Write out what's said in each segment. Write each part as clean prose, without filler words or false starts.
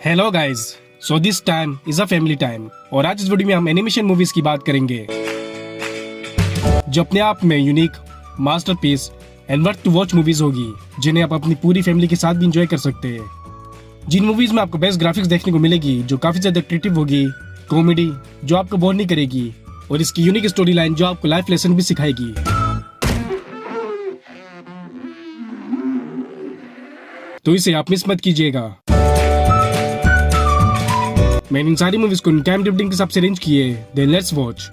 Hello guys, so this time is a family time और आज इस वीडियो में हम एनिमेशन मूवीज की बात करेंगे जो अपने आप में unique, masterpiece and worth to watch movies होगी जिन्हें आप अपनी पूरी फैमिली के साथ भी एंजॉय कर सकते हैं। जिन मूवीज में आपको बेस्ट ग्राफिक्स देखने को मिलेगी जो काफी ज्यादा क्रिएटिव होगी, कॉमेडी जो आपको बोर नहीं करेगी और इसकी यूनिक स्टोरी लाइन जो आपको लाइफ लेसन भी सिखाएगी। तो इसे आप मिस मत कीजिएगा। मैंने इन सारी मूवीज को टाइम डिविडेंड के हिसाब से अरेंज किए। Then let's watch.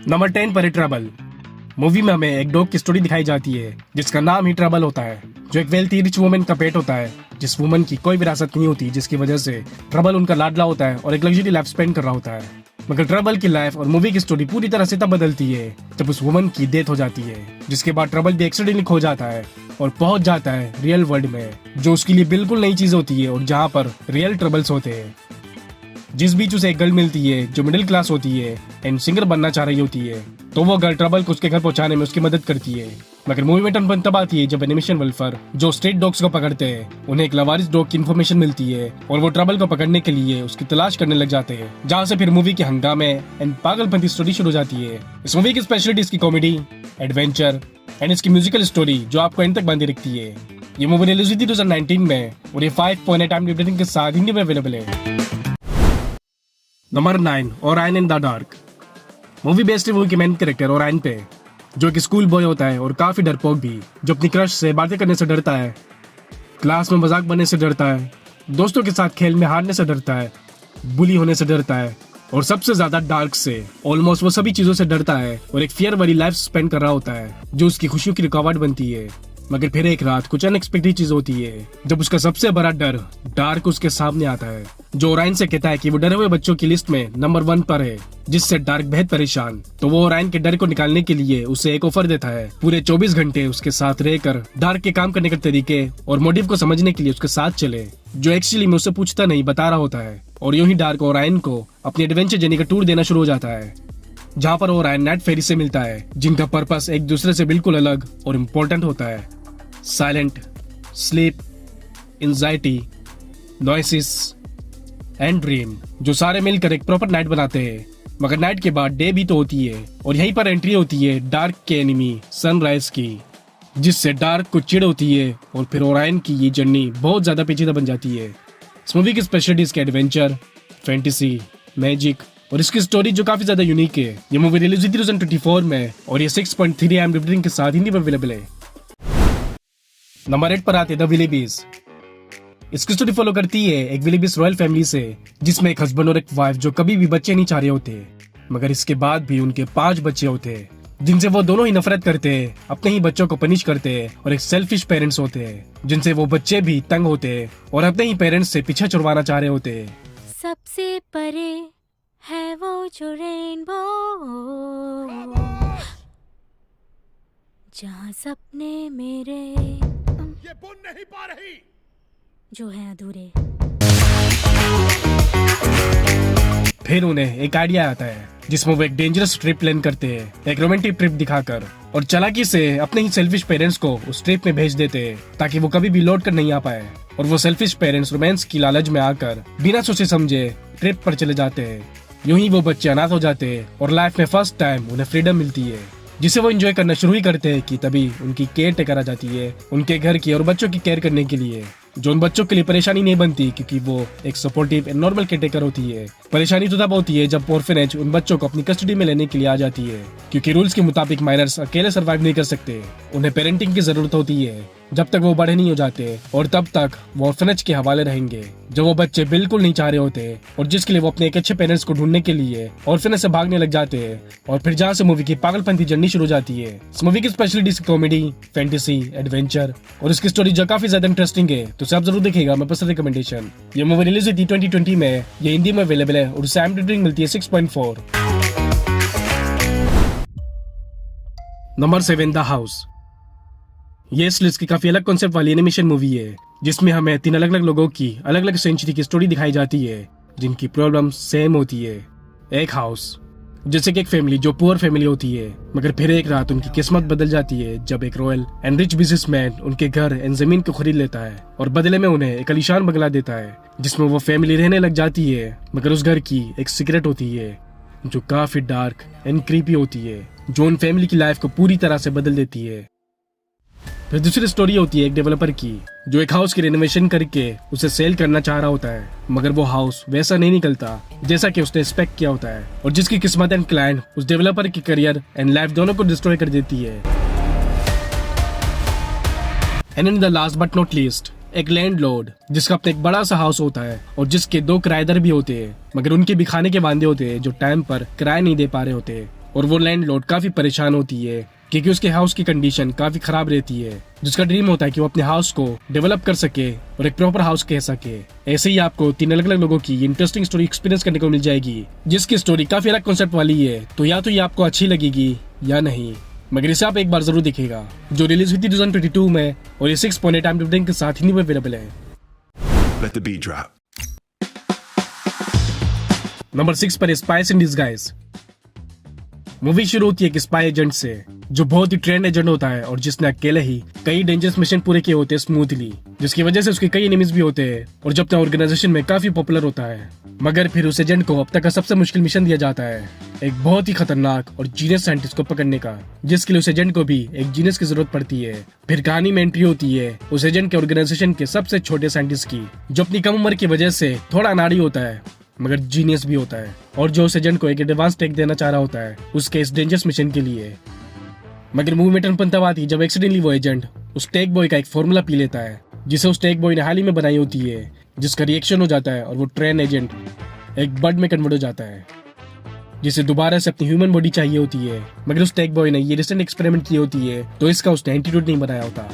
नंबर 10 पर है ट्रबल। मूवी में हमें एक डॉग की स्टोरी दिखाई जाती है जिसका नाम ही ट्रबल होता है, जो एक वेल्थी रिच वुमन का पेट होता है जिस वुमन की कोई विरासत नहीं होती, जिसकी वजह से ट्रबल उनका लाडला होता है और एक लग्जरी लाइफ स्पेंड कर रहा होता है। मगर ट्रबल की लाइफ और मूवी की स्टोरी पूरी तरह से तब बदलती है जब उस वुमन की डेथ हो जाती है, जिसके बाद ट्रबल भी एक्सीडेंटली खो जाता है और पहुंच जाता है रियल वर्ल्ड में, जो उसके लिए बिल्कुल नई चीज होती है और जहाँ पर रियल ट्रबल्स होते हैं। जिस बीच उसे एक गर्ल मिलती है जो मिडिल क्लास होती है एंड सिंगर बनना चाह रही होती है, तो वो गर्ल ट्रबल को उसके घर पहुंचाने में उसकी मदद करती है। मगर मूवी में टर्न तब आती है जब एनिमेशन वल्फर जो स्ट्रीट डॉग्स को पकड़ते हैं, उन्हें एक लवारिस डॉग की इन्फॉर्मेशन मिलती है और वो ट्रबल को पकड़ने के लिए उसकी तलाश करने लग जाते हैं, जहाँ से फिर मूवी के हंगामे एंड पागलपंती स्टोरी शुरू हो जाती है। इस मूवी की स्पेशलिटी इसकी कॉमेडी, एडवेंचर एंड इसकी म्यूजिकल स्टोरी जो आपको एंड तक बांधे रखती है। ये मूवी रिलीज हुई थी 2019 में और ये 5.8 टाइम रेटिंग के साथ हिंदी में अवेलेबल है। Number 9 Orion in the dark. Movie based है मूवी के मेन कैरेक्टर ओरायन पे, जो एक स्कूल बॉय होता है और काफी डरपोक भी, जो अपनी क्रश से बातें करने से डरता है, क्लास में मजाक बनने से डरता है, दोस्तों के साथ खेल में हारने से डरता है, बुली होने से डरता है और सबसे ज्यादा डार्क से ऑलमोस्ट वो सभी चीजों से डरता है और एक फियर वाली लाइफ स्पेंड कर रहा होता है जो उसकी खुशियों की रुकावट बनती है। मगर फिर एक रात कुछ अनएक्सपेक्टेड चीज होती है जब उसका सबसे बड़ा डर डार्क उसके सामने आता है, जो ओरायन से कहता है कि वो डरे हुए बच्चों की लिस्ट में नंबर 1 पर है, जिससे डार्क बेहद परेशान। तो वो ओरायन के डर को निकालने के लिए उसे एक ऑफर देता है पूरे 24 घंटे उसके साथ रहकर डार्क के काम करने के तरीके और मोटिव को समझने के लिए उसके साथ चले, जो एक्चुअली में उससे पूछता नहीं बता रहा होता है। और यूं ही डार्क ओरायन को अपनी एडवेंचर जर्नी का टूर देना शुरू हो जाता है, जहाँ पर ओरायन नाइट फेरी से मिलता है जिनका पर्पस एक दूसरे से बिल्कुल अलग और इम्पोर्टेंट होता है। Silent, sleep, anxiety, noises and dream, जो सारे मिलकर एक प्रॉपर नाइट बनाते हैं। मगर नाइट के बाद डे भी तो होती है और यहीं पर एंट्री होती है डार्क के एनिमी सनराइज की, जिससे डार्क को चिढ़ होती है और फिर ओरायन की ये जर्नी बहुत ज्यादा पेचीदा बन जाती है। इस मूवी की स्पेशलिटीज के एडवेंचर, फैंटेसी, मैजिक और इसकी स्टोरी जो काफी ज्यादा यूनिक है। ये मूवी रिलीज हुई 2024 में और ये 6.3 IMDb रेटिंग के साथ हिंदी में अवेलेबल है। नंबर 8 पर आते द विलीबीज। इसकी स्टोरी फॉलो करती है एक विलीबीज रॉयल फैमिली से, जिसमें एक हस्बैंड और एक वाइफ जो कभी भी बच्चे नहीं चाह रहे होते, मगर इसके बाद भी उनके 5 बच्चे होते हैं जिनसे वो दोनों ही नफरत करते हैं, अपने ही बच्चों को पनिश करते हैं और एक सेल्फिश पेरेंट्स होते हैं जिनसे वो बच्चे भी तंग होते हैं और अपने ही पेरेंट्स से पीछा छुड़वाना चाह रहे होते हैं। सबसे परे है वो जो रेनबो, जहाँ सपने मेरे ये बुन नहीं पा रही जो है अधूरे। फिर उन्हें एक आइडिया आता है जिसमें वो एक डेंजरस ट्रिप प्लान करते हैं, एक रोमांटिक ट्रिप दिखाकर, और चालाकी से अपने ही सेल्फिश पेरेंट्स को उस ट्रिप में भेज देते हैं ताकि वो कभी भी लौट कर नहीं आ पाए। और वो सेल्फिश पेरेंट्स रोमांस की लालच में आकर बिना सोचे समझे ट्रिप पर चले जाते हैं। यूं ही वो बच्चे अनाथ हो जाते हैं और लाइफ में फर्स्ट टाइम उन्हें फ्रीडम मिलती है, जिसे वो एंजॉय करना शुरू ही करते हैं कि तभी उनकी केयर टेकर आ जाती है उनके घर की और बच्चों की केयर करने के लिए, जो उन बच्चों के लिए परेशानी नहीं बनती क्योंकि वो एक supportive and normal care taker होती है। परेशानी तो तब होती है जब ऑर्फनेज उन बच्चों को अपनी कस्टडी में लेने के लिए आ जाती है, क्योंकि रूल्स के मुताबिक माइनर्स अकेले सर्वाइव नहीं कर सकते, उन्हें पेरेंटिंग की जरूरत होती है जब तक वो बड़े नहीं हो जाते, और तब तक वो ऑर्फनेज के हवाले रहेंगे जो वो बच्चे बिल्कुल नहीं चाह रहे होते और जिसके लिए वो अपने एक अच्छे पेरेंट्स को ढूंढने के लिए ऑर्फनेज से भागने लग जाते हैं। और फिर जहाँ से मूवी की पागलपंती जर्नी शुरू हो जाती है। इस मूवी की स्पेशलिटी कॉमेडी, फैंटेसी, एडवेंचर और इसकी स्टोरी जो काफी ज्यादा इंटरेस्टिंग है, तो सब जरूर देखेगा। मैं पर्सनल रिकमेंडेशन। ये मूवी रिलीज हुई थी 2020 में, ये हिंदी में अवेलेबल है और उसे IMDb रेटिंग मिलती है 6.4। Number 7 the house. ये इस लिस्ट की काफी अलग कॉन्सेप्ट वाली एनिमेशन मूवी है, जिसमें हमें 3 अलग अलग लोगों की अलग अलग सेंचुरी की स्टोरी दिखाई जाती है, जिनकी प्रॉब्लम सेम होती है। एक हाउस, जैसे कि एक फैमिली जो पुअर फैमिली होती है, मगर फिर एक रात उनकी किस्मत बदल जाती है जब एक रॉयल एंड रिच बिजनेसमैन उनके घर एंड जमीन को खरीद लेता है और बदले में उन्हें एक आलीशान बंगला देता है, जिसमें वो फैमिली रहने लग जाती है। मगर उस घर की एक सीक्रेट होती है जो काफी डार्क एंड क्रीपी होती है, जो उन फैमिली की लाइफ को पूरी तरह से बदल देती है। फिर दूसरी स्टोरी होती है एक डेवलपर की, जो एक हाउस की रेनोवेशन करके उसे सेल करना चाह रहा होता है, मगर वो हाउस वैसा नहीं निकलता जैसा कि उसने एक्सपेक्ट किया होता है, और जिसकी किस्मत एंड क्लाइंट उस डेवलपर की करियर एंड लाइफ दोनों को डिस्ट्रॉय कर देती है। And in the last but not least, एक लैंडलॉर्ड जिसका अपना एक बड़ा सा हाउस होता है और जिसके 2 किराएदार भी होते हैं, मगर उनके भी खाने के वांदे होते हैं जो टाइम पर किराया नहीं दे पा रहे होते, और वो लैंडलॉर्ड काफी परेशान होती है क्योंकि उसके हाउस की कंडीशन काफी खराब रहती है। जिसका ड्रीम होता है कि वो अपने हाउस को डेवलप कर सके और एक प्रॉपर हाउस कह सके। ऐसे ही आपको 3 अलग अलग लोगों की इंटरेस्टिंग स्टोरी एक्सपीरियंस करने को मिल जाएगी, जिसकी स्टोरी काफी अलग कॉन्सेप्ट वाली है, तो या तो ये आपको अच्छी लगेगी या नहीं, मगर इसे आप एक बार जरूर देखिएगा। जो रिलीज हुई थी 2022 में और ये 6.8 IMDb रेटिंग के साथ हिंदी में अवेलेबल है। Let the beat drop. Number 6 पर स्पाइस इन डिस्गाइज। मूवी शुरू होती है एक स्पाई एजेंट से, जो बहुत ही ट्रेंड एजेंट होता है और जिसने अकेले ही कई डेंजरस मिशन पूरे किए होते हैं स्मूथली, जिसकी वजह से उसके कई एनिमीज भी होते हैं और जब तक ऑर्गेनाइजेशन में काफी पॉपुलर होता है। मगर फिर उस एजेंट को अब तक का सबसे मुश्किल मिशन दिया जाता है, एक बहुत ही खतरनाक और जीनियस साइंटिस्ट को पकड़ने का, जिसके लिए उस एजेंट को भी एक जीनियस की जरूरत पड़ती है। फिर कहानी में एंट्री होती है उस एजेंट के ऑर्गेनाइजेशन के सबसे छोटे साइंटिस्ट की, जो अपनी कम उम्र की वजह से थोड़ा अनाड़ी होता है मगर जीनियस भी होता है, और जो उस एजेंट को एक एडवांस टेक देना चाह रहा होता है उसके इस डेंजरस मिशन के लिए। मगर मूवी में टर्न तब आती है जब एक्सीडेंटली वो एजेंट उस टेक बॉय का एक फॉर्मूला पी लेता है, जिसे उस टेक बॉय ने हाल ही में बनाई होती है, जिसका रिएक्शन हो जाता है और वो ट्रेन एजेंट एक बर्ड में कन्वर्ट हो जाता है, जिसे दोबारा से अपनी ह्यूमन बॉडी चाहिए होती है। मगर उस टेक बॉय ने ये रिसेंट एक्सपेरिमेंट की होती है, तो इसका उसने एंटीट्यूड नहीं बनाया होता।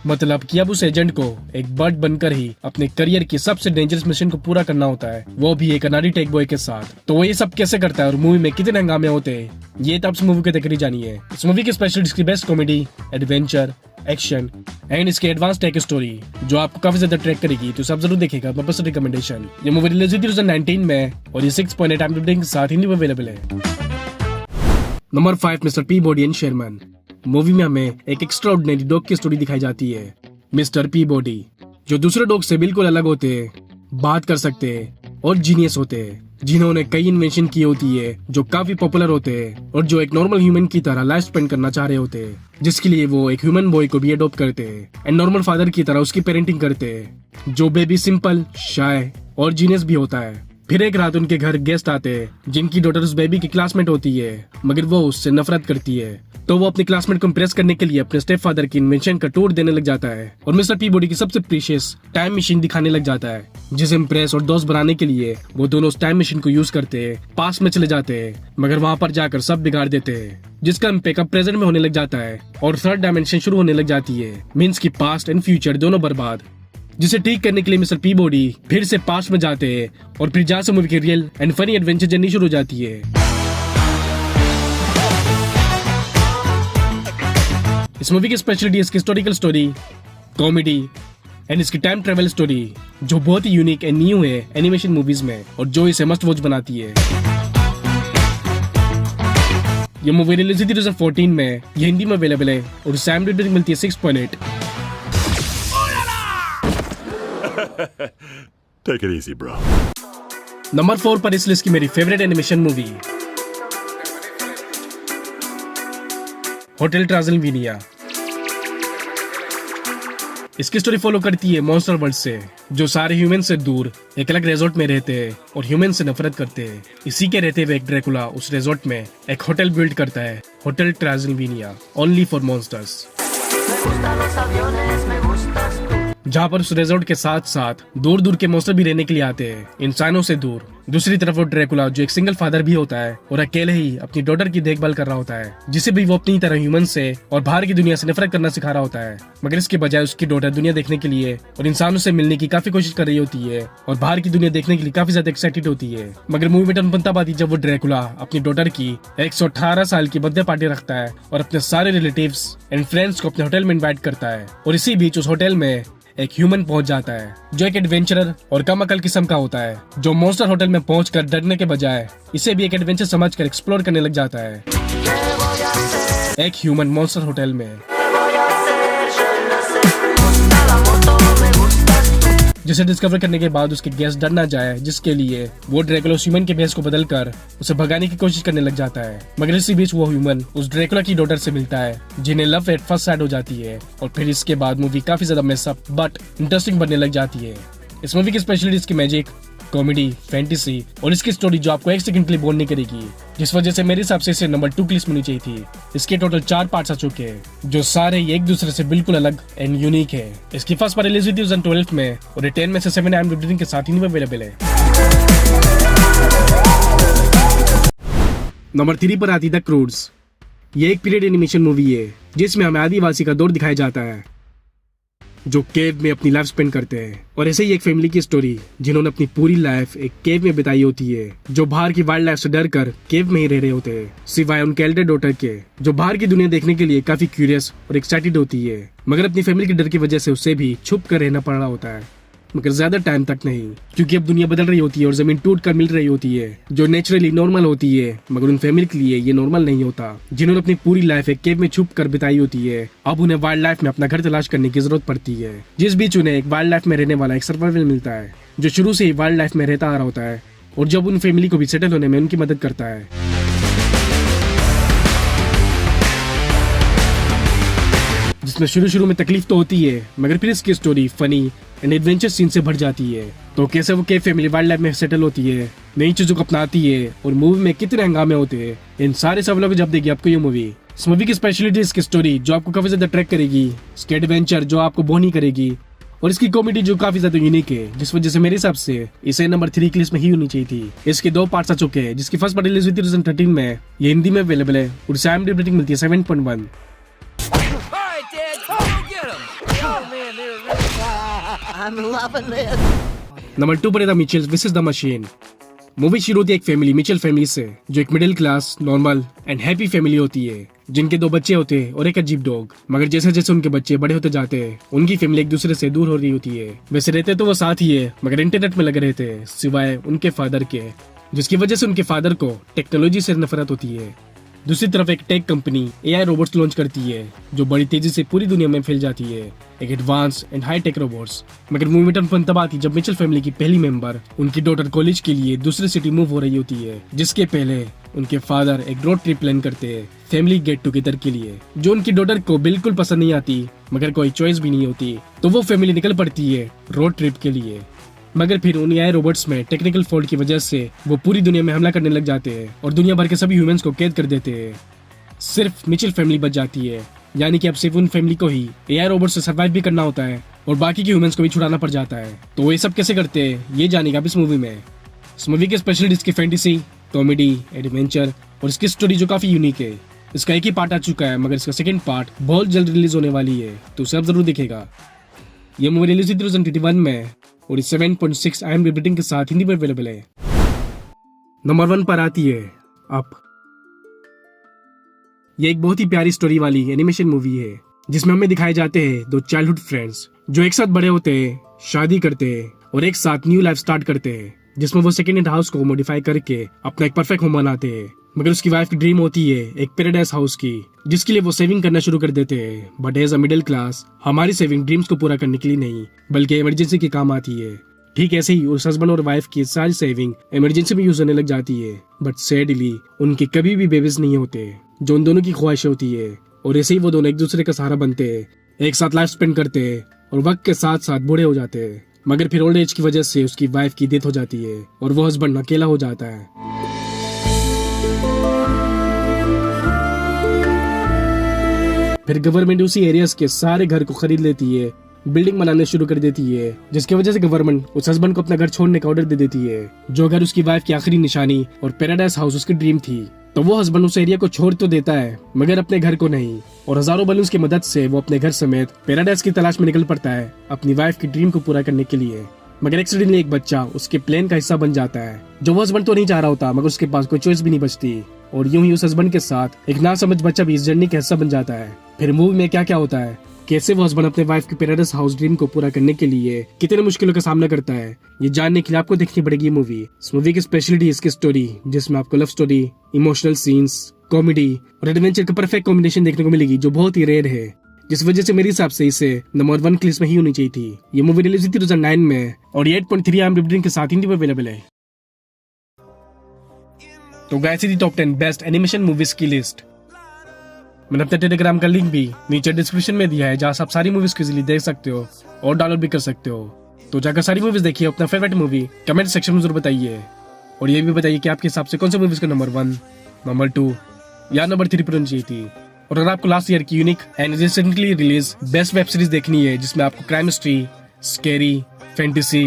मतलब कि अब उस एजेंट को एक बर्ड बनकर ही अपने करियर की सबसे डेंजरस मिशन को पूरा करना होता है, वो भी एक अनाड़ी टेक बॉय के साथ। तो वो ये सब कैसे करता है और मूवी में कितने हंगामे होते हैं, ये तो आप इस मूवी को देखकर ही जानिए। इस मूवी की स्पेशल इसकी best comedy, adventure, action and इसकी एडवांस टेक स्टोरी जो आपको काफी ज्यादा ट्रैक करेगी, तो सब जरूर देखेगा। Personal recommendation. ये मूवी रिलीज हुई 2019 में और ये 6.8 IMDb रेटिंग के साथ हिंदी में अवेलेबल है। Number 5, mister Peabody and Sherman. Movie में हमें एक एक्स्ट्राऑर्डिनरी डॉग की स्टोरी दिखाई जाती है, मिस्टर पीबॉडी, जो दूसरे डॉग से बिल्कुल अलग होते हैं, बात कर सकते हैं और जीनियस होते हैं, जिन्होंने कई इन्वेंशन की होती है जो काफी पॉपुलर होते हैं और जो एक नॉर्मल ह्यूमन की तरह लाइफ स्पेंड करना चाह रहे होते हैं, जिसके लिए वो एक ह्यूमन बॉय को भी अडॉप्ट करते हैं एंड नॉर्मल फादर की तरह उसकी पेरेंटिंग करते हैं, जो बेबी सिंपल, शाय और जीनियस भी होता है। फिर एक रात उनके घर गेस्ट आते हैं जिनकी डॉटर उस बेबी की क्लासमेट होती है, मगर वो उससे नफरत करती है, तो वो अपनी क्लासमेट को इम्प्रेस करने के लिए अपने स्टेप फादर की इन्वेंशन का टूर देने लग जाता है और मिस्टर पीबॉडी की सबसे प्रीशियस टाइम मशीन दिखाने लग जाता है, जिसे इम्प्रेस और दोस्त बनाने के लिए वो दोनों उस टाइम मशीन को यूज करते हैं, पास में चले जाते हैं, मगर वहां पर जाकर सब बिगाड़ देते हैं, जिसका इम्पैक्ट अब प्रेजेंट में होने लग जाता है और थर्ड डायमेंशन शुरू होने लग जाती है, मीन्स की पास्ट एंड फ्यूचर दोनों बर्बाद। जिसे ठीक करने के लिए मिस्टर पीबॉडी फिर से पास्ट में जाते हैं और फिर जहां से मूवी की real and funny adventure journey शुरू हो जाती है। इस मूवी की स्पेशलिटी इसकी हिस्टोरिकल स्टोरी, कॉमेडी एंड इसकी टाइम ट्रेवल स्टोरी, जो बहुत ही यूनिक एंड न्यू है एनिमेशन मूवीज में और जो इसे मस्ट वॉच बनाती है। ये मूवी रिलीज हुई 2014 में, ये हिंदी में अवेलेबल है और IMDb रेटिंग मिलती है 6.8। Take it easy, bro. Number 4 पर इस लिस्ट की मेरी favourite animation movie hotel Transylvania. इसकी स्टोरी फॉलो करती है मॉन्स्टर वर्ल्ड से, जो सारे ह्यूमन से दूर एक अलग रिजॉर्ट में रहते हैं और ह्यूमन से नफरत करते हैं। इसी के रहते हुए एक ड्रैकुला उस रिजॉर्ट में एक होटल बिल्ड करता है, hotel Transylvania, only for monsters, जहाँ पर उस रिजॉर्ट के साथ साथ दूर दूर के मौसम भी रहने के लिए आते हैं, इंसानों से दूर। दूसरी तरफ वो ड्रैकुला जो एक सिंगल फादर भी होता है और अकेले ही अपनी डॉटर की देखभाल कर रहा होता है, जिसे भी वो अपनी तरह ह्यूमन से और बाहर की दुनिया से नफरत करना सिखा रहा होता है। मगर इसके बजाय उसकी डॉटर दुनिया देखने के लिए और इंसानों से मिलने की काफी कोशिश कर रही होती है और बाहर की दुनिया देखने के लिए काफी ज्यादा एक्साइटेड होती है। मगर मूवी में टर्न बनता पाती जब वो ड्रैकुला अपनी डॉटर की 118 साल की बर्थडे पार्टी रखता है और अपने सारे रिलेटिव्स एंड फ्रेंड्स को अपने होटल में इन्वाइट करता है। और इसी बीच उस होटल में एक ह्यूमन पहुंच जाता है जो एक एडवेंचरर और कम अकल किस्म का होता है, जो मॉन्स्टर होटल में पहुंचकर डरने के बजाय इसे भी एक एडवेंचर समझकर एक्सप्लोर करने लग जाता है। एक ह्यूमन मॉन्स्टर होटल में जिसे डिस्कवर करने के बाद उसके गेस्ट डर ना जाए, जिसके लिए वो ड्रैकुला ह्यूमन के भेस को बदलकर उसे भगाने की कोशिश करने लग जाता है। मगर इसी बीच वो ह्यूमन उस ड्रैकुला की डॉटर से मिलता है, जिन्हें लव एट फर्स्ट साइट हो जाती है। और फिर इसके बाद मूवी काफी ज्यादा मेसअप बट इंटरेस्टिंग बनने लग जाती है। इस मूवी की स्पेशलिटी इसकी मैजिक, कॉमेडी, फैंटेसी और इसकी स्टोरी जो आपको एक सेकंड के लिए बोर नहीं करेगी, जिस वजह से मेरे हिसाब से इसे नंबर 2 की लिस्ट में होनी चाहिए थी। इसके टोटल 4 पार्ट्स आ चुके हैं, जो सारे एक दूसरे से बिल्कुल अलग एंड यूनिक है। इसकी फर्स्ट पार्ट रिलीज हुई थी 2012 में और 10 में से 7 IMDb रेटिंग के साथ ही अवेलेबल है। नंबर 3 पर आती द क्रूड्स। ये एक पीरियड एनिमेशन मूवी है जिसमें हमें आदिवासी का दौर दिखाया जाता है जो केव में अपनी लाइफ स्पेंड करते हैं। और ऐसे ही एक फैमिली की स्टोरी जिन्होंने अपनी पूरी लाइफ एक केव में बिताई होती है, जो बाहर की वाइल्ड लाइफ से डर कर केव में ही रह रहे होते हैं, सिवाय उनके एल्डर डॉटर के, जो बाहर की दुनिया देखने के लिए काफी क्यूरियस और एक्साइटेड होती है। मगर अपनी फैमिली के डर की वजह से उसे भी छुप कर रहना पड़ रहा होता है, मगर ज्यादा टाइम तक नहीं, क्योंकि अब दुनिया बदल रही होती है और जमीन टूट कर मिल रही होती है, जो नेचुरली नॉर्मल होती है। मगर उन फैमिली के लिए ये नॉर्मल नहीं होता, जिन्होंने अपनी पूरी लाइफ एक केव में छुप कर बिताई होती है। अब उन्हें वाइल्ड लाइफ में अपना घर तलाश करने की जरूरत पड़ती है, जिस बीच उन्हें एक वाइल्ड लाइफ में रहने वाला एक सर्वाइवल मिलता है, जो शुरू से ही वाइल्ड लाइफ में रहता आ रहा होता है और जब उन फैमिली को भी सेटल होने में उनकी मदद करता है। जिसमें शुरू में तकलीफ तो होती है, मगर फिर इसकी story funny and adventure scene से भर जाती है। तो कैसे वो केव फैमिली वाइल्ड लाइफ में सेटल होती है, नई चीजों को अपनाती है और मूवी में कितने हंगामे होते हैं, इन सारे सवालों को जब देगी आपको ये मूवी। इस मूवी की स्पेशलिटी इसकी स्टोरी जो आपको काफी ज्यादा अट्रैक्ट करेगी, इसकी एडवेंचर जो आपको बोर नहीं करेगी और इसकी कॉमेडी जो काफी ज्यादा यूनिक है, जिस वजह से मेरे हिसाब से इसे नंबर 3 की लिस्ट में ही होनी चाहिए थी। इसके 2 पार्ट्स आ चुके हैं, जिसकी फर्स्ट पार्ट रिलीज हुई थी 2013 में, ये हिंदी में अवेलेबल है और इसे IMDb रेटिंग मिलती है 7.1। नंबर 2 पर था Mitchell versus the machine. Movie शुरू होती है एक फैमिली, मिचेल फैमिली से, जो एक middle class, normal and happy family होती है, जिनके 2 बच्चे होते हैं और एक अजीब डॉग। मगर जैसे जैसे उनके बच्चे बड़े होते जाते हैं, उनकी फैमिली एक दूसरे से दूर हो रही होती है। वैसे रहते तो वो साथ ही है, मगर इंटरनेट में लगे रहते हैं, सिवाय उनके फादर के, जिसकी वजह से उनके फादर को टेक्नोलॉजी से नफरत होती है। दूसरी तरफ एक tech company AI robots launch करती है, जो बड़ी तेजी से पूरी दुनिया में फैल जाती है, एक advance and high tech robots. मगर मूवी में टर्न तब आती जब मिचेल फैमिली की पहली मेंबर उनकी डॉटर कॉलेज के लिए दूसरी सिटी मूव हो रही होती है, जिसके पहले उनके फादर एक रोड ट्रिप प्लान करते हैं फैमिली गेट टुगेदर के लिए, जो उनकी डॉटर को बिल्कुल पसंद नहीं आती, मगर कोई चॉइस भी नहीं होती, तो वो फैमिली निकल पड़ती है रोड ट्रिप के लिए। मगर फिर उन AI रोबोट्स में टेक्निकल फॉल्ट की वजह से वो पूरी दुनिया में हमला करने लग जाते हैं और दुनिया भर के सभी ह्यूमंस को कैद कर देते हैं। सिर्फ मिचेल फैमिली बच जाती है, यानी कि अब सिर्फ उन फैमिली को ही AI रोबोट से सर्वाइव भी करना होता है और बाकी के ह्यूमंस को भी छुड़ाना पड़ जाता है। तो वो ये सब कैसे करते हैं, ये जानेगा आप इस मूवी में। इस मूवी की स्पेशलिटी इसकी फैंटेसी, कॉमेडी, एडवेंचर और इसकी स्टोरी जो काफी यूनिक है। इसका एक ही पार्ट आ चुका है, मगर इसका सेकंड पार्ट बहुत जल्द रिलीज होने वाली है, तो उसे आप जरूर देखेगा। ये मूवी रिलीज हुई 2021 में और इस 7.6 IMDb रेटिंग के साथ हिंदी में अवेलेबल है। नंबर 1 पर आती है अप। ये एक बहुत ही प्यारी स्टोरी वाली एनिमेशन मूवी है, जिसमें हमें दिखाए जाते हैं 2 चाइल्डहुड फ्रेंड्स जो एक साथ बड़े होते हैं, शादी करते हैं और एक साथ न्यू लाइफ स्टार्ट करते हैं, जिसमें वो सेकेंड हैंड हाउस को मॉडिफाई करके अपना एक परफेक्ट होम बनाते हैं। मगर उसकी वाइफ की ड्रीम होती है एक पैराडाइज हाउस की, जिसके लिए वो सेविंग करना शुरू कर देते हैं। But as a middle class हमारी सेविंग ड्रीम्स को पूरा करने के लिए नहीं, बल्कि इमरजेंसी के काम आती है। ठीक ऐसे ही उस हस्बैंड और वाइफ की सारी सेविंग इमरजेंसी में यूज होने लग जाती है। बट सैडली उनके कभी भी बेबीज नहीं होते, जो उन दोनों की ख्वाहिश होती है। और ऐसे ही वो दोनों एक दूसरे का सहारा बनते हैं, एक साथ लाइफ स्पेंड करते हैं और वक्त के साथ साथ बूढ़े हो जाते हैं। मगर फिर ओल्ड एज की वजह से उसकी वाइफ की डेथ हो जाती है और वो हस्बैंड अकेला हो जाता है। फिर गवर्नमेंट उसी एरियाज के सारे घर को खरीद लेती है बिल्डिंग बनाने शुरू कर देती है, जिसकी वजह से गवर्नमेंट उस हस्बैंड को अपना घर छोड़ने का ऑर्डर दे देती है। जो घर उसकी वाइफ की आखिरी निशानी और पैराडाइज हाउस उसकी ड्रीम थी, तो वो हस्बैंड उस एरिया को छोड़ तो देता है मगर अपने घर को नहीं, और हजारों बलून्स की मदद से वो अपने घर समेत पैराडाइज की तलाश में निकल पड़ता है अपनी वाइफ की ड्रीम को पूरा करने के लिए। मगर एक्सीडेंटली एक बच्चा उसके प्लेन का हिस्सा बन जाता है, जो वो हस्बैंड तो नहीं चाह रहा होता, मगर उसके पास कोई चॉइस भी नहीं बचती। और यूं ही उस हस्बैंड के साथ एक नासमझ बच्चा भी इस जर्नी का हिस्सा बन जाता है। फिर मूवी में क्या क्या होता है, कैसे वो हस्बैंड अपने वाइफ की पैराडाइज हाउस ड्रीम को पूरा करने के लिए कितने मुश्किलों का सामना करता है, ये जानने के लिए आपको देखनी पड़ेगी ये मूवी। इस मूवी की स्पेशलिटी इसकी स्टोरी, जिसमें आपको love story, emotional scenes, comedy और एडवेंचर का परफेक्ट कॉम्बिनेशन देखने को मिलेगी, जो बहुत ही रेयर है, जिस वजह से मेरे हिसाब से इसे नंबर 1 की लिस्ट में ही होनी चाहिए थी। ये मूवी रिलीज हुई थी 2009 में और 8.3 IMDb रेटिंग के साथ हिंदी में अवेलेबल है। तो गाइस, थी टॉप 10 बेस्ट एनिमेशन मूवीज की लिस्ट। मैंने अपने टेलीग्राम का लिंक भी नीचे डिस्क्रिप्शन में दिया है, जहां से आप सारी मूवीज को इजीली देख सकते हो और डाउनलोड भी कर सकते हो। तो जाकर सारी मूवीज देखिए, अपना फेवरेट मूवी कमेंट सेक्शन में जरूर बताइए, और ये भी बताइए कि आपके हिसाब से कौन सी मूवीज को नंबर 1, नंबर 2 या नंबर 3 पर होनी चाहिए थी। और अगर आपको लास्ट ईयर की unique and recently release best web series देखनी है, जिसमें आपको crime history, scary, fantasy,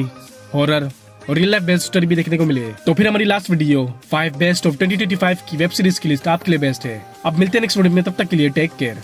horror और रियल लाइफ बेस्ट स्टोरी भी देखने को मिले, तो फिर हमारी लास्ट वीडियो 5 बेस्ट ऑफ 2025 की वेब सीरीज की लिस्ट आपके लिए बेस्ट है। अब मिलते हैं नेक्स्ट वीडियो में, तब तक के लिए टेक केयर।